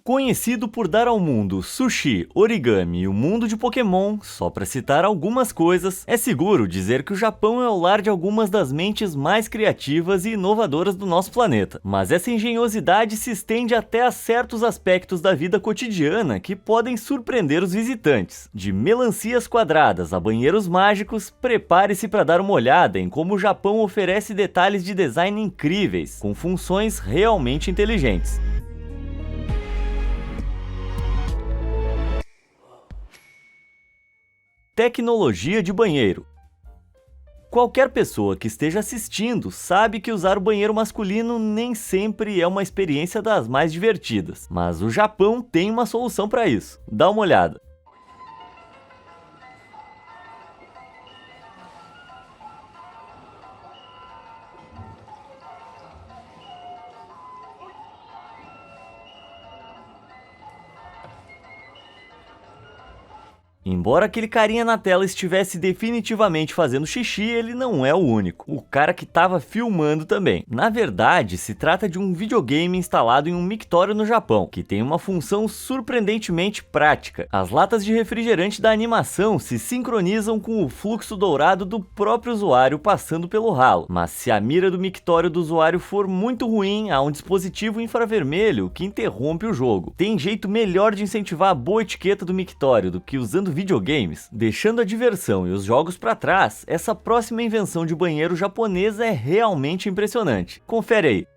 Conhecido por dar ao mundo sushi, origami e o mundo de Pokémon, só para citar algumas coisas, é seguro dizer que o Japão é o lar de algumas das mentes mais criativas e inovadoras do nosso planeta. Mas essa engenhosidade se estende até a certos aspectos da vida cotidiana que podem surpreender os visitantes. De melancias quadradas a banheiros mágicos, prepare-se para dar uma olhada em como o Japão oferece detalhes de design incríveis, com funções realmente inteligentes. Tecnologia de banheiro. Qualquer pessoa que esteja assistindo sabe que usar o banheiro masculino nem sempre é uma experiência das mais divertidas, mas o Japão tem uma solução para isso. Dá uma olhada. Embora aquele carinha na tela estivesse definitivamente fazendo xixi, ele não é o único. O cara que estava filmando também. Na verdade, se trata de um videogame instalado em um mictório no Japão, que tem uma função surpreendentemente prática. As latas de refrigerante da animação se sincronizam com o fluxo dourado do próprio usuário passando pelo ralo. Mas se a mira do mictório do usuário for muito ruim, há um dispositivo infravermelho que interrompe o jogo. Tem jeito melhor de incentivar a boa etiqueta do mictório do que usando videogames? Deixando a diversão e os jogos para trás, essa próxima invenção de banheiro japonesa é realmente impressionante. Confere aí.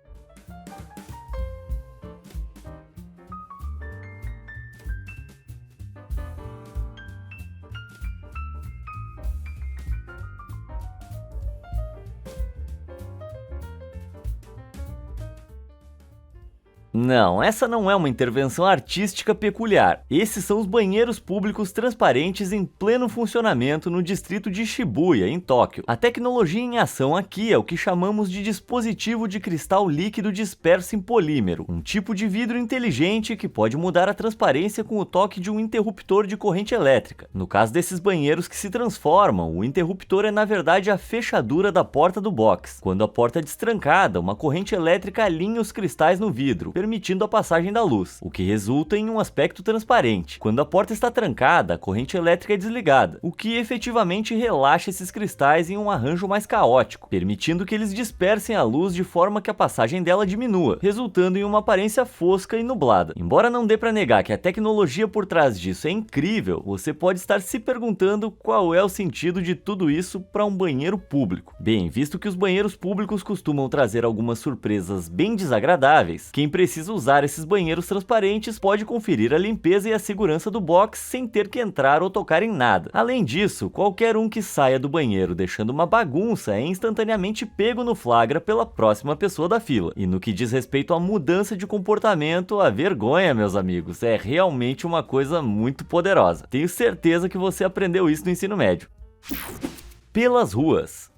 Não, essa não é uma intervenção artística peculiar. Esses são os banheiros públicos transparentes em pleno funcionamento no distrito de Shibuya, em Tóquio. A tecnologia em ação aqui é o que chamamos de dispositivo de cristal líquido disperso em polímero, um tipo de vidro inteligente que pode mudar a transparência com o toque de um interruptor de corrente elétrica. No caso desses banheiros que se transformam, o interruptor é na verdade a fechadura da porta do box. Quando a porta é destrancada, uma corrente elétrica alinha os cristais no vidro, permitindo a passagem da luz, o que resulta em um aspecto transparente. Quando a porta está trancada, a corrente elétrica é desligada, o que efetivamente relaxa esses cristais em um arranjo mais caótico, permitindo que eles dispersem a luz de forma que a passagem dela diminua, resultando em uma aparência fosca e nublada. Embora não dê para negar que a tecnologia por trás disso é incrível, você pode estar se perguntando qual é o sentido de tudo isso para um banheiro público. Bem, visto que os banheiros públicos costumam trazer algumas surpresas bem desagradáveis, quem precisa usar esses banheiros transparentes pode conferir a limpeza e a segurança do box sem ter que entrar ou tocar em nada. Além disso, qualquer um que saia do banheiro deixando uma bagunça é instantaneamente pego no flagra pela próxima pessoa da fila. E no que diz respeito à mudança de comportamento, a vergonha, meus amigos, é realmente uma coisa muito poderosa. Tenho certeza que você aprendeu isso no ensino médio. Pelas ruas.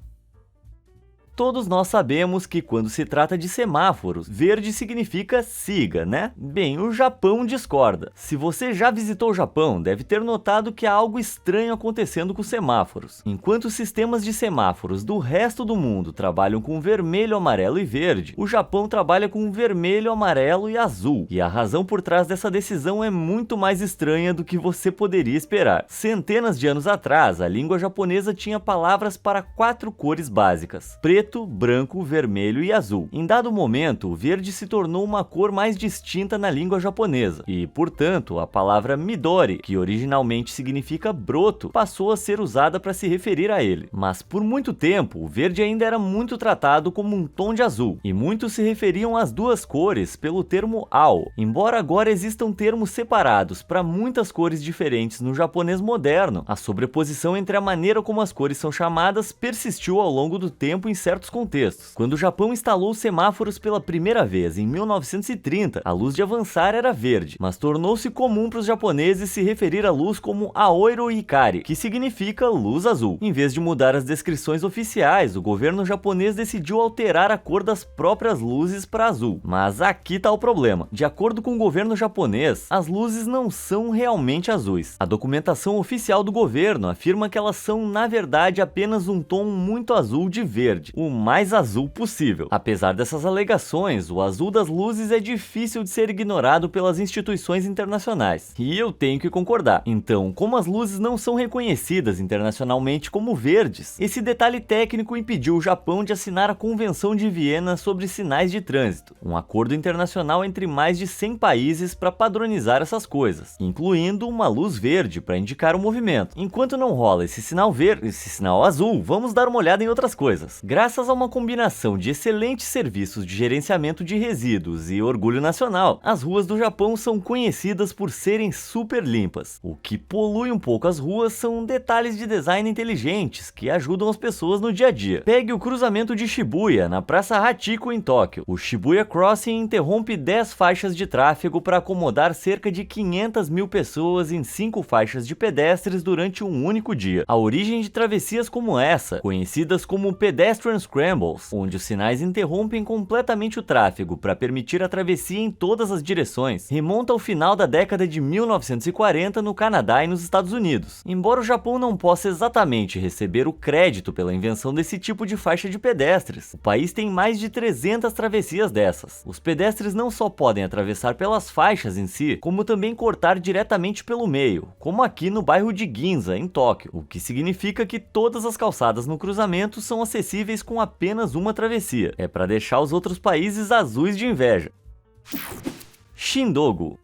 Todos nós sabemos que quando se trata de semáforos, verde significa siga, né? Bem, o Japão discorda. Se você já visitou o Japão, deve ter notado que há algo estranho acontecendo com os semáforos. Enquanto os sistemas de semáforos do resto do mundo trabalham com vermelho, amarelo e verde, o Japão trabalha com vermelho, amarelo e azul. E a razão por trás dessa decisão é muito mais estranha do que você poderia esperar. Centenas de anos atrás, a língua japonesa tinha palavras para 4 cores básicas: preto, branco, vermelho e azul. Em dado momento, o verde se tornou uma cor mais distinta na língua japonesa e, portanto, a palavra Midori, que originalmente significa broto, passou a ser usada para se referir a ele. Mas por muito tempo, o verde ainda era muito tratado como um tom de azul, e muitos se referiam às duas cores pelo termo ao. Embora agora existam termos separados para muitas cores diferentes no japonês moderno, a sobreposição entre a maneira como as cores são chamadas persistiu ao longo do tempo em certos contextos. Quando o Japão instalou semáforos pela primeira vez em 1930, a luz de avançar era verde, mas tornou-se comum para os japoneses se referir à luz como Aoiro Hikari, que significa luz azul. Em vez de mudar as descrições oficiais, o governo japonês decidiu alterar a cor das próprias luzes para azul. Mas aqui está o problema. De acordo com o governo japonês, as luzes não são realmente azuis. A documentação oficial do governo afirma que elas são, na verdade, apenas um tom muito azul de verde. o mais azul possível. Apesar dessas alegações, o azul das luzes é difícil de ser ignorado pelas instituições internacionais. E eu tenho que concordar. Então, como as luzes não são reconhecidas internacionalmente como verdes, esse detalhe técnico impediu o Japão de assinar a Convenção de Viena sobre Sinais de Trânsito, um acordo internacional entre mais de 100 países para padronizar essas coisas, incluindo uma luz verde para indicar o movimento. Enquanto não rola esse sinal verde, esse sinal azul, vamos dar uma olhada em outras coisas. Graças a uma combinação de excelentes serviços de gerenciamento de resíduos e orgulho nacional, as ruas do Japão são conhecidas por serem super limpas. O que polui um pouco as ruas são detalhes de design inteligentes que ajudam as pessoas no dia a dia. Pegue o cruzamento de Shibuya, na Praça Hachiko, em Tóquio. O Shibuya Crossing interrompe 10 faixas de tráfego para acomodar cerca de 500 mil pessoas em 5 faixas de pedestres durante um único dia. A origem de travessias como essa, conhecidas como pedestrian scrambles, onde os sinais interrompem completamente o tráfego para permitir a travessia em todas as direções, remonta ao final da década de 1940 no Canadá e nos Estados Unidos. Embora o Japão não possa exatamente receber o crédito pela invenção desse tipo de faixa de pedestres, o país tem mais de 300 travessias dessas. Os pedestres não só podem atravessar pelas faixas em si, como também cortar diretamente pelo meio, como aqui no bairro de Ginza, em Tóquio, o que significa que todas as calçadas no cruzamento são acessíveis com apenas uma travessia. É para deixar os outros países azuis de inveja. Shindogu.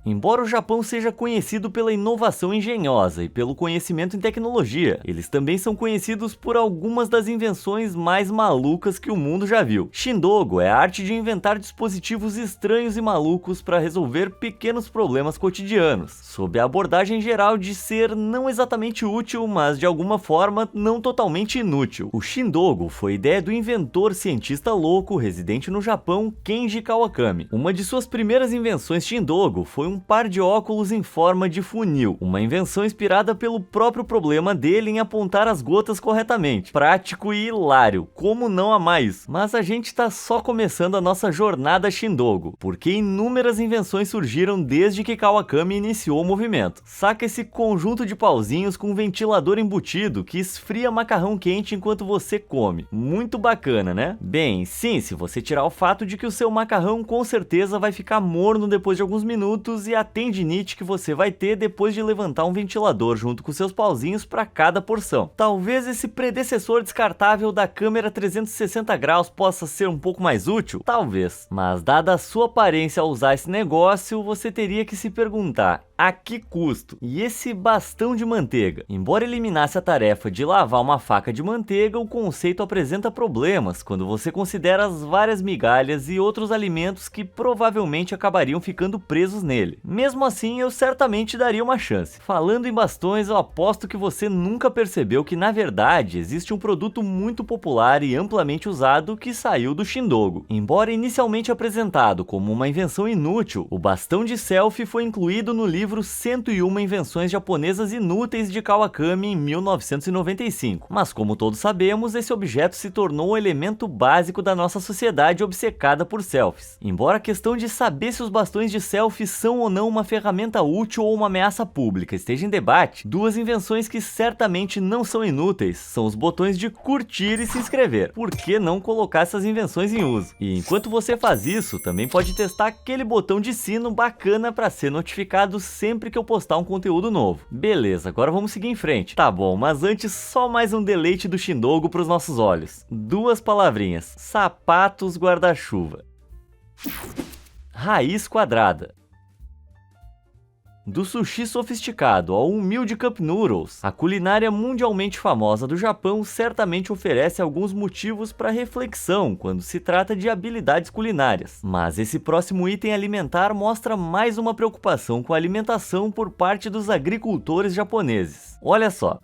Embora o Japão seja conhecido pela inovação engenhosa e pelo conhecimento em tecnologia, eles também são conhecidos por algumas das invenções mais malucas que o mundo já viu. Shindogu é a arte de inventar dispositivos estranhos e malucos para resolver pequenos problemas cotidianos, sob a abordagem geral de ser não exatamente útil, mas de alguma forma não totalmente inútil. O Shindogu foi ideia do inventor cientista louco residente no Japão, Kenji Kawakami. Uma de suas primeiras invenções Shindogu foi um par de óculos em forma de funil, uma invenção inspirada pelo próprio problema dele em apontar as gotas corretamente. Prático e hilário, como não amar isso? Mas a gente tá só começando a nossa jornada Shindogu, porque inúmeras invenções surgiram desde que Kawakami iniciou o movimento. Saca esse conjunto de pauzinhos com um ventilador embutido que esfria macarrão quente enquanto você come. Muito bacana, né? Bem, sim, se você tirar o fato de que o seu macarrão com certeza vai ficar morno depois de alguns minutos e a tendinite que você vai ter depois de levantar um ventilador junto com seus pauzinhos para cada porção. Talvez esse predecessor descartável da câmera 360 graus possa ser um pouco mais útil? Talvez. Mas dada a sua aparência ao usar esse negócio, você teria que se perguntar: a que custo? E esse bastão de manteiga? Embora eliminasse a tarefa de lavar uma faca de manteiga, o conceito apresenta problemas quando você considera as várias migalhas e outros alimentos que provavelmente acabariam ficando presos nele. Mesmo assim, eu certamente daria uma chance. Falando em bastões, eu aposto que você nunca percebeu que, na verdade, existe um produto muito popular e amplamente usado que saiu do Shindogu. Embora inicialmente apresentado como uma invenção inútil, o bastão de selfie foi incluído no livro 101 Invenções Japonesas Inúteis de Kawakami em 1995. Mas como todos sabemos, esse objeto se tornou um elemento básico da nossa sociedade obcecada por selfies. Embora a questão de saber se os bastões de selfie são ou não uma ferramenta útil ou uma ameaça pública esteja em debate, duas invenções que certamente não são inúteis são os botões de curtir e se inscrever. Por que não colocar essas invenções em uso? E enquanto você faz isso, também pode testar aquele botão de sino bacana para ser notificado sempre que eu postar um conteúdo novo. Beleza, agora vamos seguir em frente. Tá bom, mas antes só mais um deleite do Shindogu para os nossos olhos. Duas palavrinhas: sapatos guarda-chuva. Raiz quadrada. Do sushi sofisticado ao humilde cup noodles, a culinária mundialmente famosa do Japão certamente oferece alguns motivos para reflexão quando se trata de habilidades culinárias. Mas esse próximo item alimentar mostra mais uma preocupação com a alimentação por parte dos agricultores japoneses. Olha só.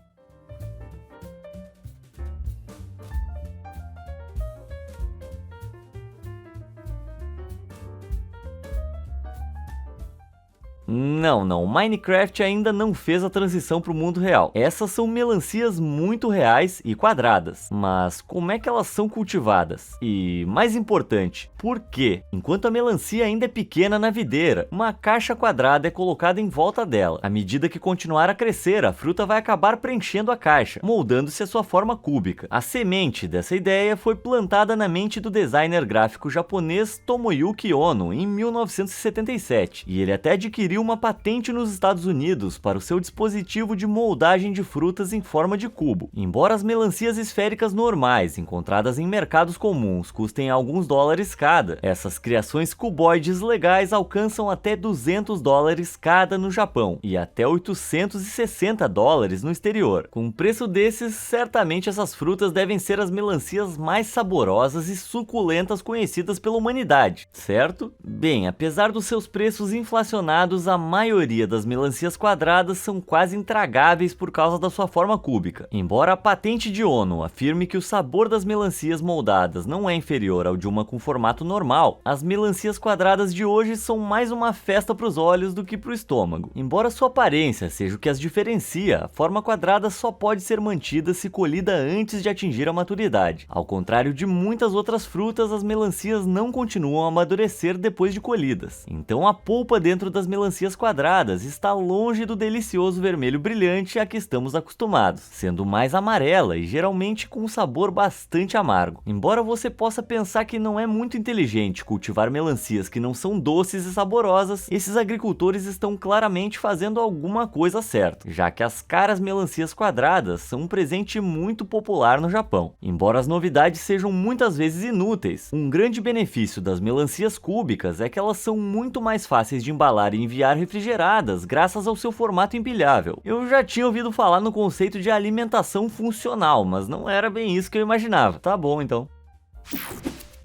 Não, Minecraft ainda não fez a transição para o mundo real. Essas são melancias muito reais e quadradas, mas como é que elas são cultivadas? E mais importante, por quê? Enquanto a melancia ainda é pequena na videira, uma caixa quadrada é colocada em volta dela. À medida que continuar a crescer, a fruta vai acabar preenchendo a caixa, moldando-se a sua forma cúbica. A semente dessa ideia foi plantada na mente do designer gráfico japonês Tomoyuki Ono em 1977, e ele até adquiriu uma patente nos Estados Unidos para o seu dispositivo de moldagem de frutas em forma de cubo. Embora as melancias esféricas normais, encontradas em mercados comuns, custem alguns dólares cada, essas criações cuboides legais alcançam até $200 cada no Japão e até $860 no exterior. Com um preço desses, certamente essas frutas devem ser as melancias mais saborosas e suculentas conhecidas pela humanidade, certo? Bem, apesar dos seus preços inflacionados, a maioria das melancias quadradas são quase intragáveis por causa da sua forma cúbica. Embora a patente de Ono afirme que o sabor das melancias moldadas não é inferior ao de uma com formato normal, as melancias quadradas de hoje são mais uma festa para os olhos do que para o estômago. Embora sua aparência seja o que as diferencia, a forma quadrada só pode ser mantida se colhida antes de atingir a maturidade. Ao contrário de muitas outras frutas, as melancias não continuam a amadurecer depois de colhidas. Então a polpa dentro das melancias quadradas está longe do delicioso vermelho brilhante a que estamos acostumados, sendo mais amarela e geralmente com um sabor bastante amargo. Embora você possa pensar que não é muito inteligente cultivar melancias que não são doces e saborosas, esses agricultores estão claramente fazendo alguma coisa certa, já que as caras melancias quadradas são um presente muito popular no Japão. Embora as novidades sejam muitas vezes inúteis, um grande benefício das melancias cúbicas é que elas são muito mais fáceis de embalar e enviar refrigeradas graças ao seu formato empilhável. Eu já tinha ouvido falar no conceito de alimentação funcional, mas não era bem isso que eu imaginava. Tá bom, então.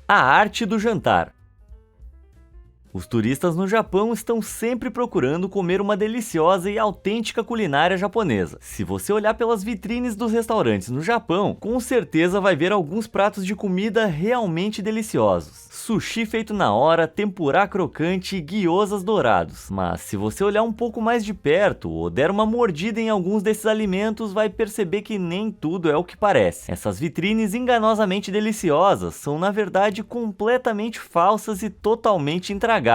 A arte do jantar. Os turistas no Japão estão sempre procurando comer uma deliciosa e autêntica culinária japonesa. Se você olhar pelas vitrines dos restaurantes no Japão, com certeza vai ver alguns pratos de comida realmente deliciosos. Sushi feito na hora, tempurá crocante e gyozas dourados. Mas se você olhar um pouco mais de perto ou der uma mordida em alguns desses alimentos, vai perceber que nem tudo é o que parece. Essas vitrines enganosamente deliciosas são na verdade completamente falsas e totalmente intragáveis.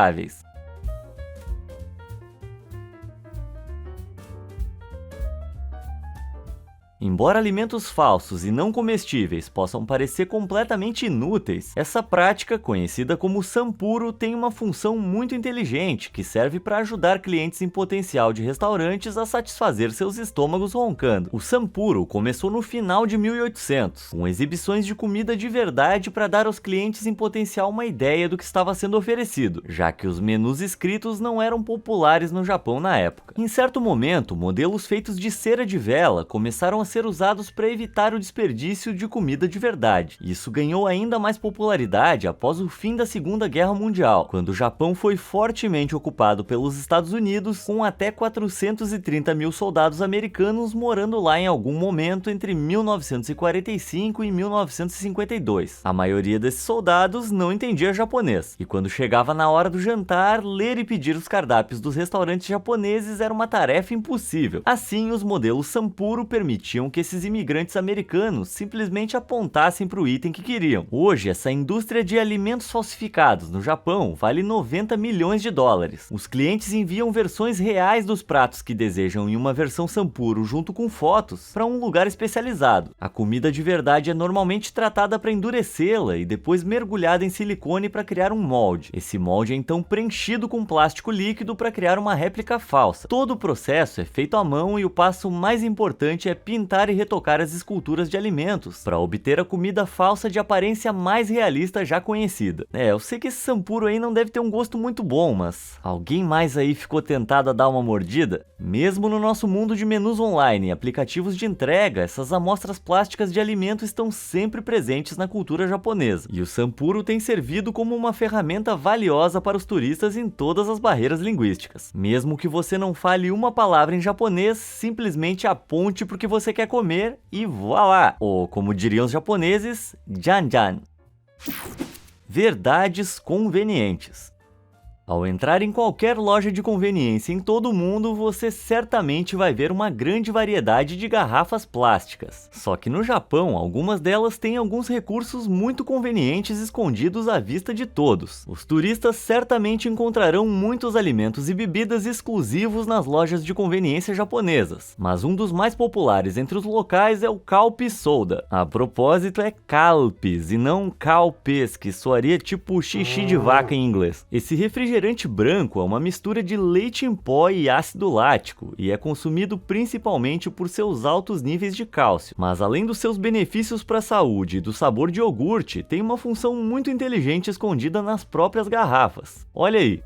Embora alimentos falsos e não comestíveis possam parecer completamente inúteis, essa prática, conhecida como sampuro, tem uma função muito inteligente que serve para ajudar clientes em potencial de restaurantes a satisfazer seus estômagos roncando. O sampuro começou no final de 1800, com exibições de comida de verdade para dar aos clientes em potencial uma ideia do que estava sendo oferecido, já que os menus escritos não eram populares no Japão na época. Em certo momento, modelos feitos de cera de vela começaram a ser usados para evitar o desperdício de comida de verdade. Isso ganhou ainda mais popularidade após o fim da Segunda Guerra Mundial, quando o Japão foi fortemente ocupado pelos Estados Unidos, com até 430 mil soldados americanos morando lá em algum momento entre 1945 e 1952. A maioria desses soldados não entendia japonês, e quando chegava na hora do jantar, ler e pedir os cardápios dos restaurantes japoneses era uma tarefa impossível. Assim, os modelos sampuro permitiam que esses imigrantes americanos simplesmente apontassem para o item que queriam. Hoje, essa indústria de alimentos falsificados no Japão vale 90 milhões de dólares. Os clientes enviam versões reais dos pratos que desejam em uma versão sampuro junto com fotos para um lugar especializado. A comida de verdade é normalmente tratada para endurecê-la e depois mergulhada em silicone para criar um molde. Esse molde é então preenchido com plástico líquido para criar uma réplica falsa. Todo o processo é feito à mão e o passo mais importante é pintar e retocar as esculturas de alimentos para obter a comida falsa de aparência mais realista já conhecida. Eu sei que esse sampuro aí não deve ter um gosto muito bom, mas alguém mais aí ficou tentado a dar uma mordida? Mesmo no nosso mundo de menus online e aplicativos de entrega, essas amostras plásticas de alimento estão sempre presentes na cultura japonesa, e o sampuro tem servido como uma ferramenta valiosa para os turistas em todas as barreiras linguísticas. Mesmo que você não fale uma palavra em japonês, simplesmente aponte porque você quer comer e voilá! Ou, como diriam os japoneses, janjan. Verdades convenientes. Ao entrar em qualquer loja de conveniência em todo o mundo, você certamente vai ver uma grande variedade de garrafas plásticas. Só que no Japão, algumas delas têm alguns recursos muito convenientes escondidos à vista de todos. Os turistas certamente encontrarão muitos alimentos e bebidas exclusivos nas lojas de conveniência japonesas, mas um dos mais populares entre os locais é o Calpis Soda. A propósito, é Calpis e não Calpes, que soaria tipo xixi de vaca em inglês. Esse refrigerante branco é uma mistura de leite em pó e ácido lático e é consumido principalmente por seus altos níveis de cálcio. Mas além dos seus benefícios para a saúde e do sabor de iogurte, tem uma função muito inteligente escondida nas próprias garrafas. Olha aí!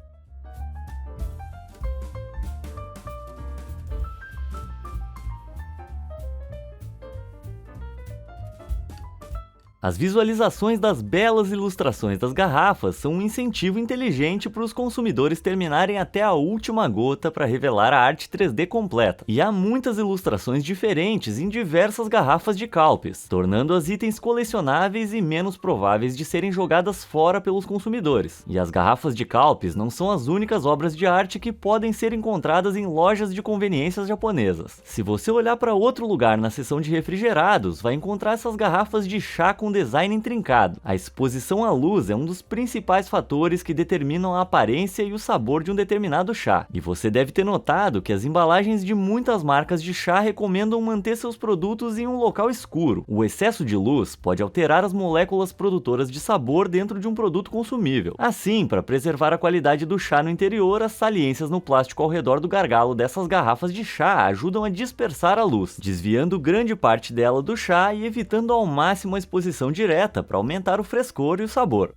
As visualizações das belas ilustrações das garrafas são um incentivo inteligente para os consumidores terminarem até a última gota para revelar a arte 3D completa. E há muitas ilustrações diferentes em diversas garrafas de Calpis, tornando-as itens colecionáveis e menos prováveis de serem jogadas fora pelos consumidores. E as garrafas de Calpis não são as únicas obras de arte que podem ser encontradas em lojas de conveniências japonesas. Se você olhar para outro lugar na seção de refrigerados, vai encontrar essas garrafas de chá com design intrincado. A exposição à luz é um dos principais fatores que determinam a aparência e o sabor de um determinado chá. E você deve ter notado que as embalagens de muitas marcas de chá recomendam manter seus produtos em um local escuro. O excesso de luz pode alterar as moléculas produtoras de sabor dentro de um produto consumível. Assim, para preservar a qualidade do chá no interior, as saliências no plástico ao redor do gargalo dessas garrafas de chá ajudam a dispersar a luz, desviando grande parte dela do chá e evitando ao máximo a exposição direta para aumentar o frescor e o sabor.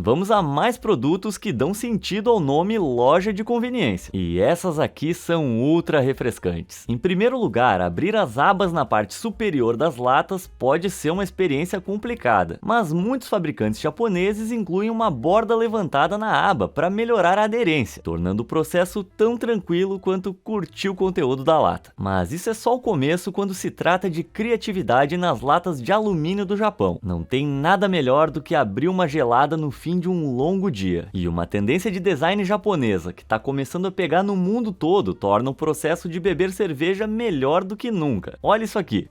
Vamos a mais produtos que dão sentido ao nome loja de conveniência. E essas aqui são ultra refrescantes. Em primeiro lugar, abrir as abas na parte superior das latas pode ser uma experiência complicada, mas muitos fabricantes japoneses incluem uma borda levantada na aba para melhorar a aderência, tornando o processo tão tranquilo quanto curtir o conteúdo da lata. Mas isso é só o começo quando se trata de criatividade nas latas de alumínio do Japão. Não tem nada melhor do que abrir uma gelada no fim de um longo dia. E uma tendência de design japonesa que está começando a pegar no mundo todo torna o processo de beber cerveja melhor do que nunca. Olha isso aqui!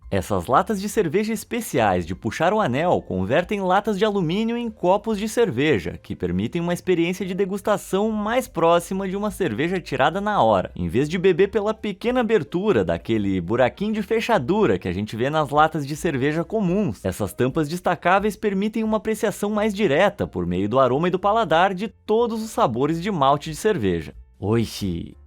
Essas latas de cerveja especiais de puxar o anel convertem latas de alumínio em copos de cerveja, que permitem uma experiência de degustação mais próxima de uma cerveja tirada na hora, em vez de beber pela pequena abertura daquele buraquinho de fechadura que a gente vê nas latas de cerveja comuns. Essas tampas destacáveis permitem uma apreciação mais direta por meio do aroma e do paladar de todos os sabores de malte de cerveja. Oishi!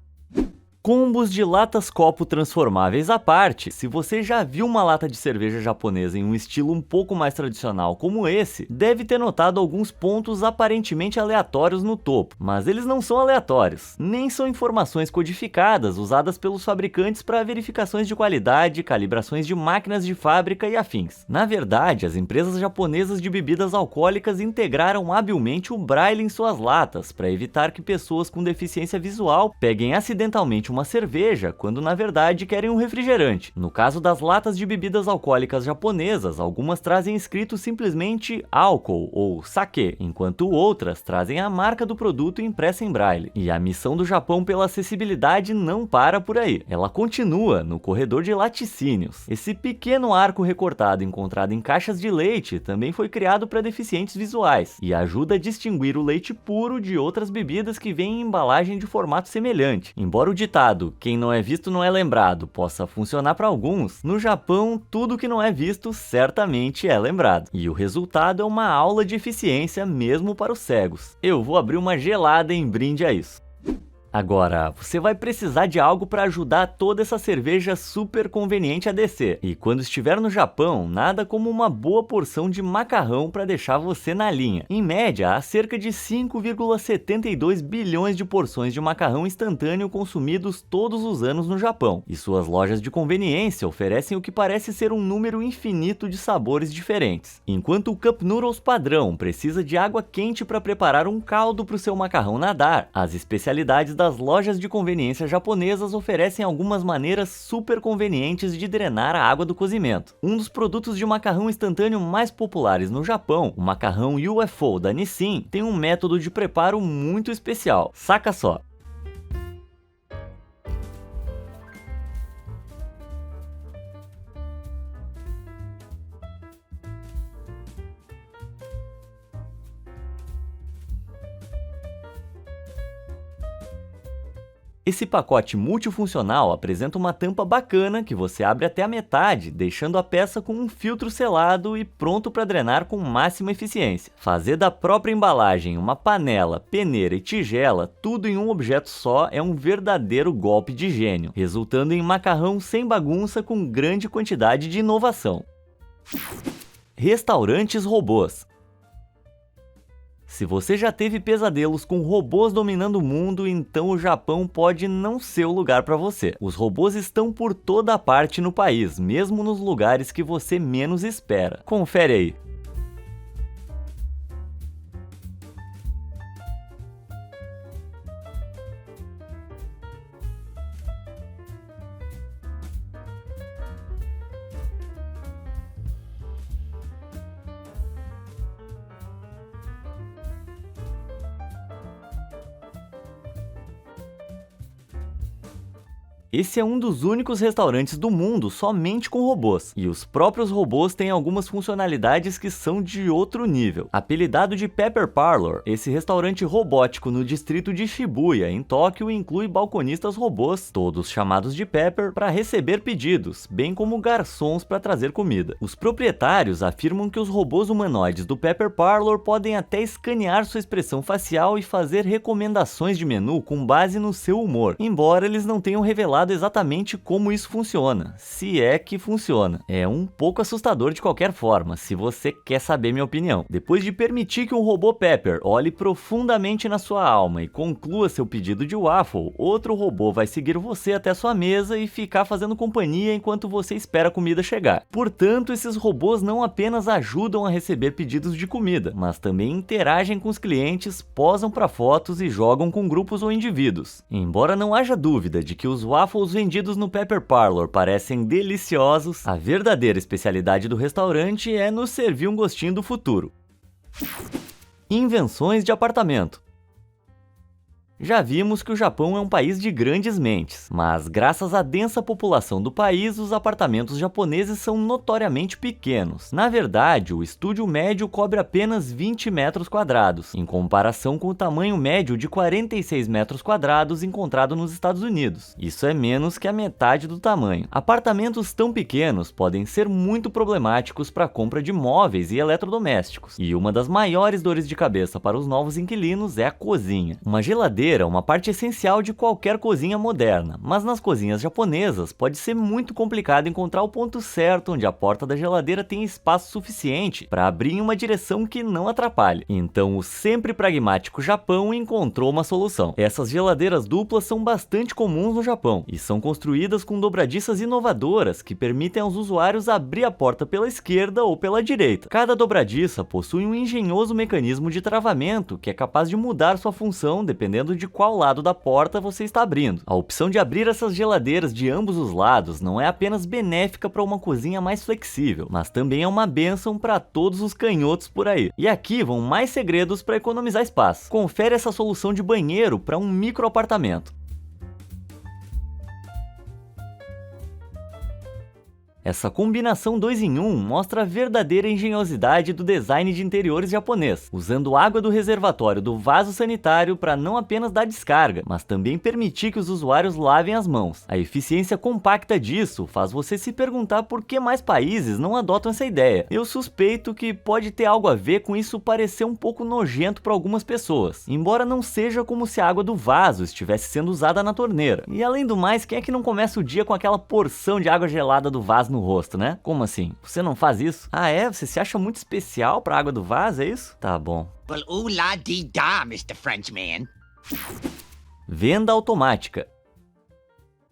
Combos de latas copo transformáveis à parte, se você já viu uma lata de cerveja japonesa em um estilo um pouco mais tradicional como esse, deve ter notado alguns pontos aparentemente aleatórios no topo, mas eles não são aleatórios, nem são informações codificadas usadas pelos fabricantes para verificações de qualidade, calibrações de máquinas de fábrica e afins. Na verdade, as empresas japonesas de bebidas alcoólicas integraram habilmente o braille em suas latas para evitar que pessoas com deficiência visual peguem acidentalmente uma cerveja, quando na verdade querem um refrigerante. No caso das latas de bebidas alcoólicas japonesas, algumas trazem escrito simplesmente álcool ou sake, enquanto outras trazem a marca do produto impressa em braille. E a missão do Japão pela acessibilidade não para por aí. Ela continua no corredor de laticínios. Esse pequeno arco recortado encontrado em caixas de leite também foi criado para deficientes visuais e ajuda a distinguir o leite puro de outras bebidas que vêm em embalagem de formato semelhante. Embora o ditado "quem não é visto não é lembrado" possa funcionar para alguns, no Japão tudo que não é visto certamente é lembrado. E o resultado é uma aula de eficiência mesmo para os cegos. Eu vou abrir uma gelada em brinde a isso. Agora, você vai precisar de algo para ajudar toda essa cerveja super conveniente a descer. E quando estiver no Japão, nada como uma boa porção de macarrão para deixar você na linha. Em média, há cerca de 5,72 bilhões de porções de macarrão instantâneo consumidos todos os anos no Japão. E suas lojas de conveniência oferecem o que parece ser um número infinito de sabores diferentes. Enquanto o Cup Noodles padrão precisa de água quente para preparar um caldo para o seu macarrão nadar, as especialidades das lojas de conveniência japonesas oferecem algumas maneiras super convenientes de drenar a água do cozimento. Um dos produtos de macarrão instantâneo mais populares no Japão, o macarrão UFO da Nissin, tem um método de preparo muito especial. Saca só! Esse pacote multifuncional apresenta uma tampa bacana que você abre até a metade, deixando a peça com um filtro selado e pronto para drenar com máxima eficiência. Fazer da própria embalagem uma panela, peneira e tigela, tudo em um objeto só, é um verdadeiro golpe de gênio, resultando em macarrão sem bagunça com grande quantidade de inovação. Restaurantes robôs. Se você já teve pesadelos com robôs dominando o mundo, então o Japão pode não ser o lugar para você. Os robôs estão por toda parte no país, mesmo nos lugares que você menos espera. Confere aí. Esse é um dos únicos restaurantes do mundo somente com robôs, e os próprios robôs têm algumas funcionalidades que são de outro nível. Apelidado de Pepper Parlor, esse restaurante robótico no distrito de Shibuya, em Tóquio, inclui balconistas robôs, todos chamados de Pepper, para receber pedidos, bem como garçons para trazer comida. Os proprietários afirmam que os robôs humanoides do Pepper Parlor podem até escanear sua expressão facial e fazer recomendações de menu com base no seu humor, embora eles não tenham revelado exatamente como isso funciona, se é que funciona. É um pouco assustador de qualquer forma, se você quer saber minha opinião. Depois de permitir que um robô Pepper olhe profundamente na sua alma e conclua seu pedido de waffle, outro robô vai seguir você até sua mesa e ficar fazendo companhia enquanto você espera a comida chegar. Portanto, esses robôs não apenas ajudam a receber pedidos de comida, mas também interagem com os clientes, posam para fotos e jogam com grupos ou indivíduos. Embora não haja dúvida de que os waffles vendidos no Pepper Parlor parecem deliciosos, a verdadeira especialidade do restaurante é nos servir um gostinho do futuro. Invenções de apartamento. Já vimos que o Japão é um país de grandes mentes, mas graças à densa população do país, os apartamentos japoneses são notoriamente pequenos. Na verdade, o estúdio médio cobre apenas 20 metros quadrados, em comparação com o tamanho médio de 46 metros quadrados encontrado nos Estados Unidos. Isso é menos que a metade do tamanho. Apartamentos tão pequenos podem ser muito problemáticos para a compra de móveis e eletrodomésticos, e uma das maiores dores de cabeça para os novos inquilinos é a cozinha. Uma geladeira é uma parte essencial de qualquer cozinha moderna, mas nas cozinhas japonesas pode ser muito complicado encontrar o ponto certo onde a porta da geladeira tem espaço suficiente para abrir em uma direção que não atrapalhe. Então o sempre pragmático Japão encontrou uma solução. Essas geladeiras duplas são bastante comuns no Japão e são construídas com dobradiças inovadoras que permitem aos usuários abrir a porta pela esquerda ou pela direita. Cada dobradiça possui um engenhoso mecanismo de travamento que é capaz de mudar sua função dependendo de qual lado da porta você está abrindo. A opção de abrir essas geladeiras de ambos os lados não é apenas benéfica para uma cozinha mais flexível, mas também é uma bênção para todos os canhotos por aí. E aqui vão mais segredos para economizar espaço. Confere essa solução de banheiro para um micro apartamento. Essa combinação 2 em 1 mostra a verdadeira engenhosidade do design de interiores japonês, usando água do reservatório do vaso sanitário para não apenas dar descarga, mas também permitir que os usuários lavem as mãos. A eficiência compacta disso faz você se perguntar por que mais países não adotam essa ideia. Eu suspeito que pode ter algo a ver com isso parecer um pouco nojento para algumas pessoas, embora não seja como se a água do vaso estivesse sendo usada na torneira. E além do mais, quem é que não começa o dia com aquela porção de água gelada do vaso no rosto, né? Como assim? Você não faz isso? Ah, é? Você se acha muito especial pra água do vaso, é isso? Tá bom. Well, ooh la dee da, Mr. Frenchman. Venda automática.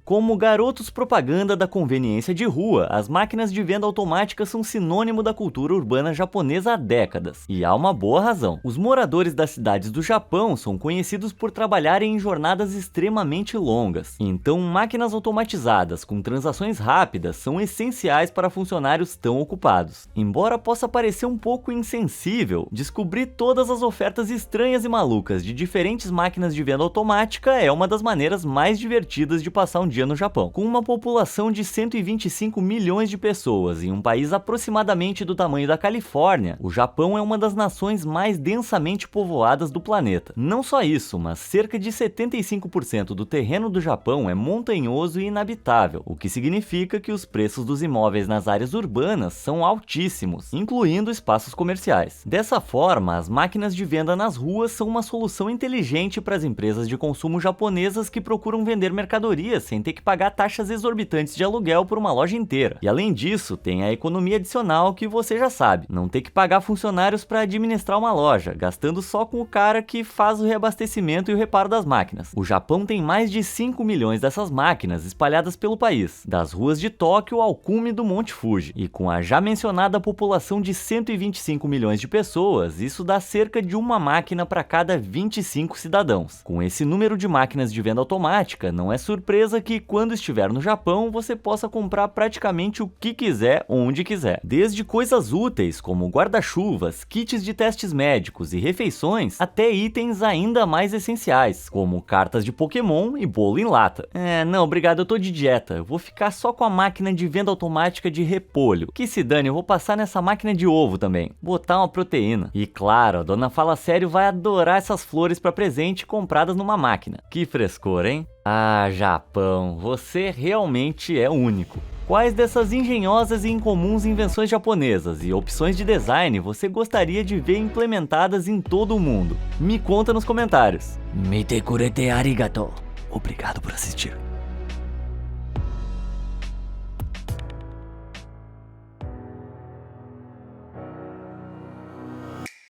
Como garotos propaganda da conveniência de rua, as máquinas de venda automática são sinônimo da cultura urbana japonesa há décadas. E há uma boa razão. Os moradores das cidades do Japão são conhecidos por trabalharem em jornadas extremamente longas. Então, máquinas automatizadas com transações rápidas são essenciais para funcionários tão ocupados. Embora possa parecer um pouco insensível, descobrir todas as ofertas estranhas e malucas de diferentes máquinas de venda automática é uma das maneiras mais divertidas de passar um dia no Japão. Com uma população de 125 milhões de pessoas em um país aproximadamente do tamanho da Califórnia, o Japão é uma das nações mais densamente povoadas do planeta. Não só isso, mas cerca de 75% do terreno do Japão é montanhoso e inabitável, o que significa que os preços dos imóveis nas áreas urbanas são altíssimos, incluindo espaços comerciais. Dessa forma, as máquinas de venda nas ruas são uma solução inteligente para as empresas de consumo japonesas que procuram vender mercadorias sem ter que pagar taxas exorbitantes de aluguel por uma loja inteira. E além disso, tem a economia adicional que você já sabe, não ter que pagar funcionários para administrar uma loja, gastando só com o cara que faz o reabastecimento e o reparo das máquinas. O Japão tem mais de 5 milhões dessas máquinas espalhadas pelo país, das ruas de Tóquio ao cume do Monte Fuji. E com a já mencionada população de 125 milhões de pessoas, isso dá cerca de uma máquina para cada 25 cidadãos. Com esse número de máquinas de venda automática, não é surpresa que quando estiver no Japão, você possa comprar praticamente o que quiser, onde quiser. Desde coisas úteis, como guarda-chuvas, kits de testes médicos e refeições, até itens ainda mais essenciais, como cartas de Pokémon e bolo em lata. Não, obrigado, eu tô de dieta. Eu vou ficar só com a máquina de venda automática de repolho. Que se dane, eu vou passar nessa máquina de ovo também. Botar uma proteína. E claro, a dona Fala Sério vai adorar essas flores para presente compradas numa máquina. Que frescor, hein? Ah, Japão, você realmente é único. Quais dessas engenhosas e incomuns invenções japonesas e opções de design você gostaria de ver implementadas em todo o mundo? Me conta nos comentários. Mite kurete arigato. Obrigado por assistir.